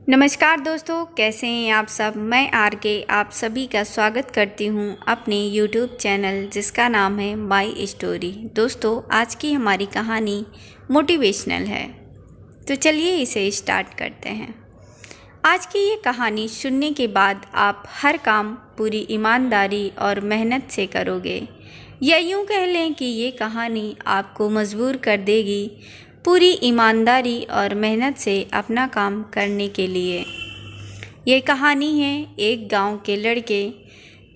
नमस्कार दोस्तों, कैसे हैं आप सब। मैं आर के आप सभी का स्वागत करती हूं अपने YouTube चैनल जिसका नाम है माई स्टोरी। दोस्तों, आज की हमारी कहानी मोटिवेशनल है, तो चलिए इसे स्टार्ट करते हैं। आज की ये कहानी सुनने के बाद आप हर काम पूरी ईमानदारी और मेहनत से करोगे, या यूँ कह लें कि ये कहानी आपको मजबूर कर देगी पूरी ईमानदारी और मेहनत से अपना काम करने के लिए। ये कहानी है एक गांव के लड़के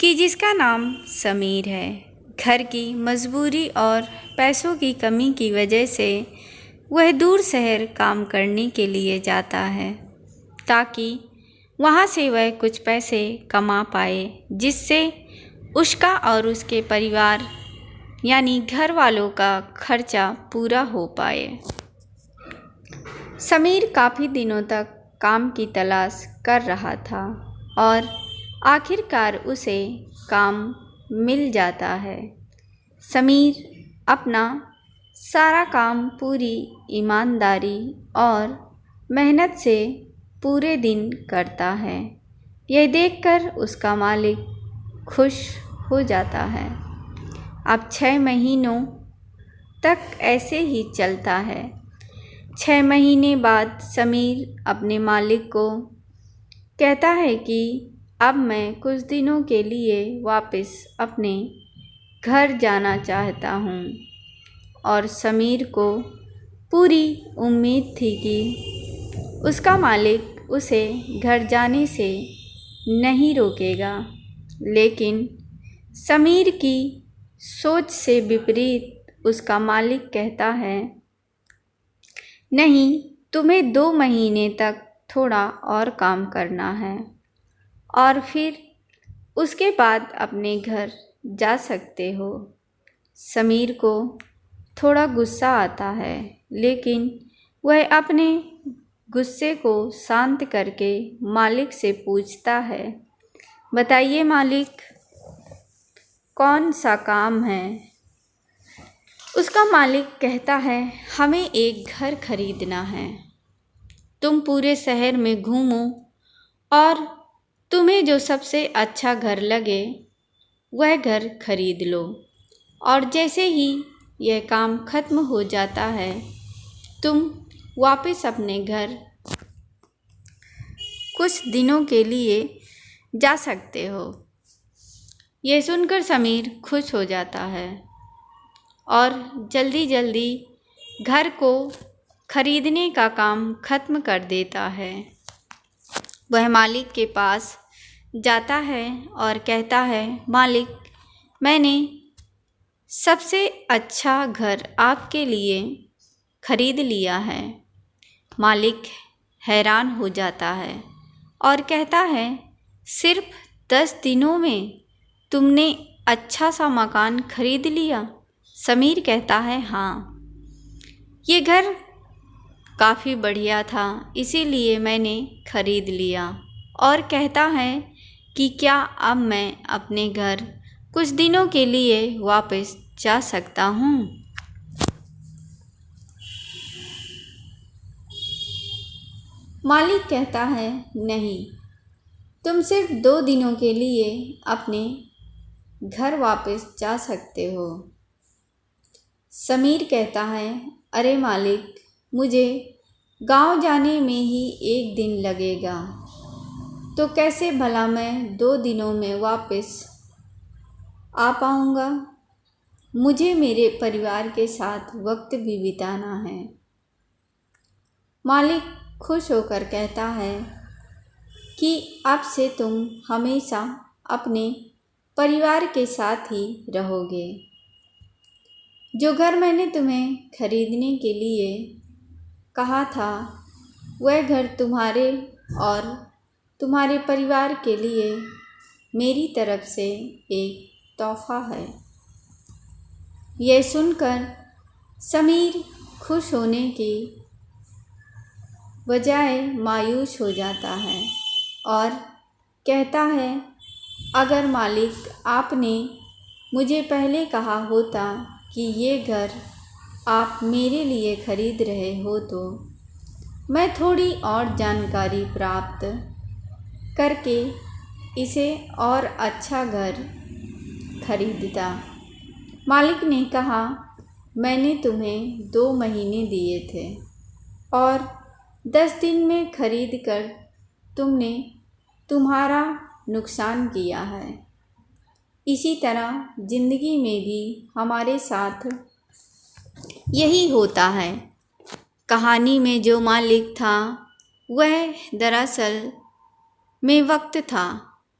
की जिसका नाम समीर है। घर की मजबूरी और पैसों की कमी की वजह से वह दूर शहर काम करने के लिए जाता है, ताकि वहाँ से वह कुछ पैसे कमा पाए, जिससे उसका और उसके परिवार यानी घर वालों का खर्चा पूरा हो पाए। समीर काफ़ी दिनों तक काम की तलाश कर रहा था और आखिरकार उसे काम मिल जाता है। समीर अपना सारा काम पूरी ईमानदारी और मेहनत से पूरे दिन करता है। यह देखकर उसका मालिक खुश हो जाता है। अब 6 महीनों तक ऐसे ही चलता है। 6 महीने बाद समीर अपने मालिक को कहता है कि अब मैं कुछ दिनों के लिए वापस अपने घर जाना चाहता हूँ। और समीर को पूरी उम्मीद थी कि उसका मालिक उसे घर जाने से नहीं रोकेगा, लेकिन समीर की सोच से विपरीत उसका मालिक कहता है, नहीं, तुम्हें 2 महीने तक थोड़ा और काम करना है और फिर उसके बाद अपने घर जा सकते हो। समीर को थोड़ा गुस्सा आता है, लेकिन वह अपने गुस्से को शांत करके मालिक से पूछता है, बताइए मालिक, कौन सा काम है। उसका मालिक कहता है, हमें एक घर खरीदना है। तुम पूरे शहर में घूमो और तुम्हें जो सबसे अच्छा घर लगे वह घर खरीद लो, और जैसे ही यह काम खत्म हो जाता है तुम वापस अपने घर कुछ दिनों के लिए जा सकते हो। यह सुनकर समीर खुश हो जाता है और जल्दी जल्दी घर को खरीदने का काम खत्म कर देता है। वह मालिक के पास जाता है और कहता है, मालिक, मैंने सबसे अच्छा घर आपके लिए खरीद लिया है। मालिक हैरान हो जाता है और कहता है, सिर्फ 10 दिनों में तुमने अच्छा सा मकान खरीद लिया। समीर कहता है, हाँ, ये घर काफ़ी बढ़िया था, इसीलिए मैंने खरीद लिया। और कहता है कि क्या अब मैं अपने घर कुछ दिनों के लिए वापस जा सकता हूँ। मालिक कहता है, नहीं, तुम सिर्फ 2 दिनों के लिए अपने घर वापस जा सकते हो। समीर कहता है, अरे मालिक, मुझे गांव जाने में ही 1 दिन लगेगा, तो कैसे भला मैं 2 दिनों में वापस आ पाऊँगा। मुझे मेरे परिवार के साथ वक्त भी बिताना है। मालिक खुश होकर कहता है कि अब से तुम हमेशा अपने परिवार के साथ ही रहोगे। जो घर मैंने तुम्हें खरीदने के लिए कहा था, वह घर तुम्हारे और तुम्हारे परिवार के लिए मेरी तरफ से एक तोहफा है। यह सुनकर समीर खुश होने की बजाय मायूस हो जाता है और कहता है, अगर मालिक, आपने मुझे पहले कहा होता कि ये घर आप मेरे लिए खरीद रहे हो, तो मैं थोड़ी और जानकारी प्राप्त करके इसे और अच्छा घर खरीदता। मालिक ने कहा, मैंने तुम्हें 2 महीने दिए थे और 10 दिन में खरीद कर तुमने तुम्हारा नुकसान किया है। इसी तरह ज़िंदगी में भी हमारे साथ यही होता है। कहानी में जो मालिक था वह दरअसल में वक्त था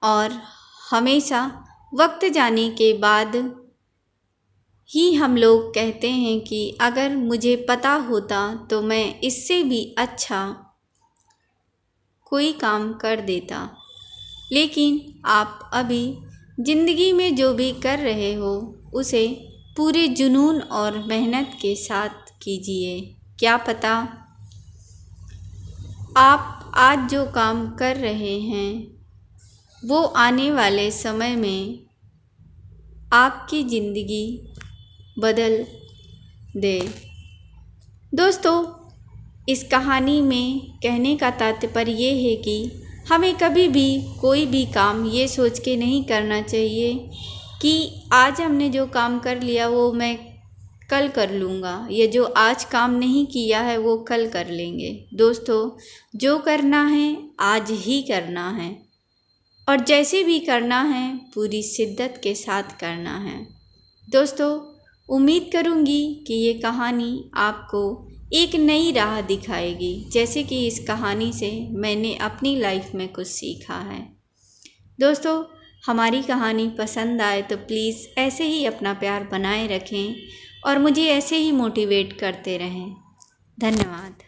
और हमेशा वक्त जाने के बाद ही हम लोग कहते हैं कि अगर मुझे पता होता तो मैं इससे भी अच्छा कोई काम कर देता। लेकिन आप अभी ज़िंदगी में जो भी कर रहे हो उसे पूरे जुनून और मेहनत के साथ कीजिए। क्या पता आप आज जो काम कर रहे हैं वो आने वाले समय में आपकी ज़िंदगी बदल दे। दोस्तों, इस कहानी में कहने का तात्पर्य ये है कि हमें कभी भी कोई भी काम ये सोच के नहीं करना चाहिए कि आज हमने जो काम कर लिया वो मैं कल कर लूँगा, ये जो आज काम नहीं किया है वो कल कर लेंगे। दोस्तों, जो करना है आज ही करना है और जैसे भी करना है पूरी शिद्दत के साथ करना है। दोस्तों, उम्मीद करूँगी कि ये कहानी आपको एक नई राह दिखाएगी, जैसे कि इस कहानी से मैंने अपनी लाइफ में कुछ सीखा है। दोस्तों, हमारी कहानी पसंद आए तो प्लीज़ ऐसे ही अपना प्यार बनाए रखें और मुझे ऐसे ही मोटिवेट करते रहें। धन्यवाद।